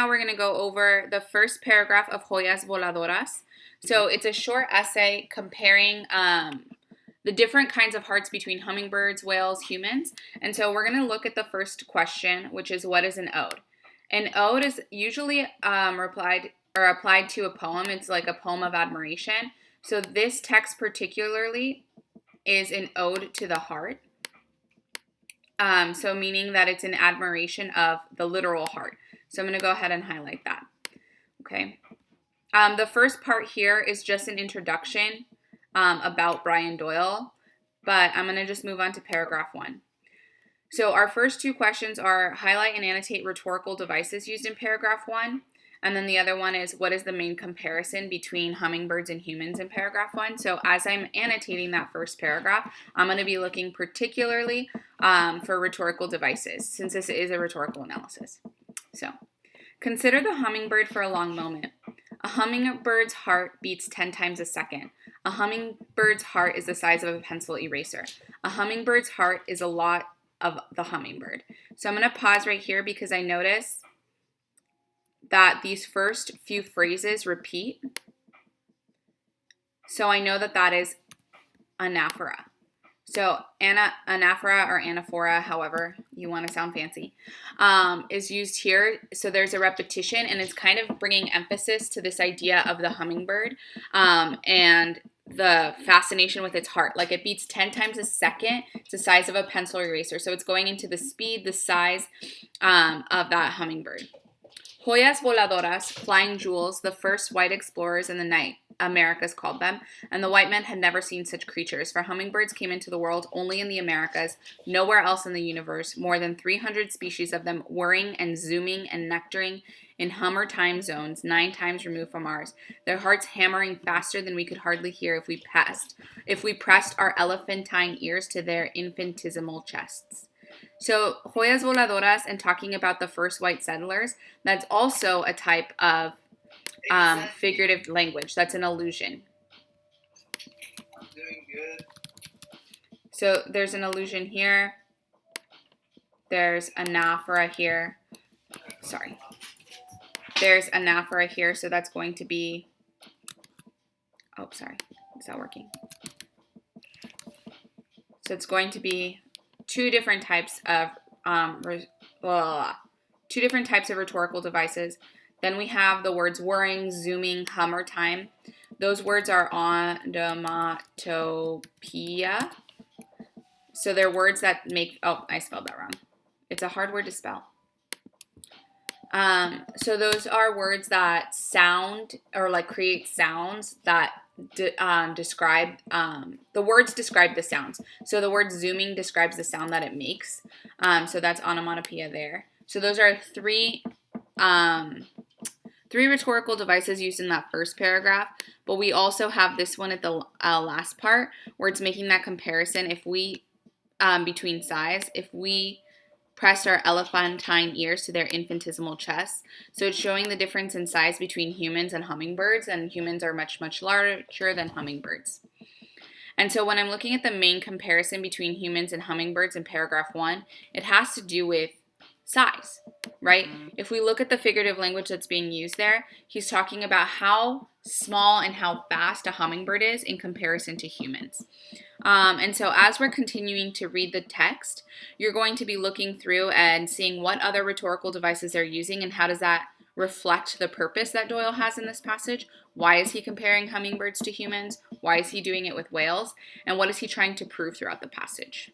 now we're going to go over the first paragraph of Joyas Voladoras. So it's a short essay comparing the different kinds of hearts between hummingbirds, whales, humans. And so we're going to look at the first question, which is, what is an ode? An ode is usually applied to a poem. It's like a poem of admiration. So this text particularly is an ode to the heart. So meaning that it's an admiration of the literal heart. So I'm going to go ahead and highlight that. Okay. The first part here is just an introduction about Brian Doyle, but I'm going to just move on to paragraph 1. So our first two questions are highlight and annotate rhetorical devices used in paragraph 1. And then the other one is, what is the main comparison between hummingbirds and humans in paragraph 1? So as I'm annotating that first paragraph, I'm going to be looking particularly for rhetorical devices, since this is a rhetorical analysis. So consider the hummingbird for a long moment. A hummingbird's heart beats 10 times a second. A hummingbird's heart is the size of a pencil eraser. A hummingbird's heart is a lot of the hummingbird. So I'm going to pause right here because I notice that these first few phrases repeat. So I know that that is anaphora. So anaphora or anaphora, however you want to sound fancy, is used here. So there's a repetition, and it's kind of bringing emphasis to this idea of the hummingbird and the fascination with its heart. Like, it beats 10 times a second. It's the size of a pencil eraser. So it's going into the speed, the size of that hummingbird. Joyas Voladoras, flying jewels, the first white explorers in the night, Americas called them, and the white men had never seen such creatures, for hummingbirds came into the world only in the Americas, nowhere else in the universe, more than 300 species of them whirring and zooming and nectaring in hummer time zones 9 times removed from ours, their hearts hammering faster than we could hardly hear if we pressed our elephantine ears to their infinitesimal chests. So Joyas Voladoras, and talking about the first white settlers, that's also a type of figurative language. That's an allusion. I'm doing good. So there's an allusion here. There's anaphora here. Sorry. There's anaphora here, so that's going to be... Oh, sorry. Is that working? So it's going to be two different types of rhetorical devices. Then we have the words whirring, zooming, hummer time. Those words are onomatopoeia. So they're words that make, oh, I spelled that wrong. It's a hard word to spell. So those are words that sound or like create sounds that describe, the words describe the sounds. So the word zooming describes the sound that it makes. So that's onomatopoeia there. So those are three rhetorical devices used in that first paragraph, but we also have this one at the last part where it's making that comparison if we, between size, if we pressed our elephantine ears to their infinitesimal chests. So it's showing the difference in size between humans and hummingbirds, and humans are much, much larger than hummingbirds. And so when I'm looking at the main comparison between humans and hummingbirds in paragraph 1, it has to do with size, right? If we look at the figurative language that's being used there, he's talking about how small and how fast a hummingbird is in comparison to humans. And so as we're continuing to read the text, you're going to be looking through and seeing what other rhetorical devices they're using and how does that reflect the purpose that Doyle has in this passage. Why is he comparing hummingbirds to humans? Why is he doing it with whales? And what is he trying to prove throughout the passage?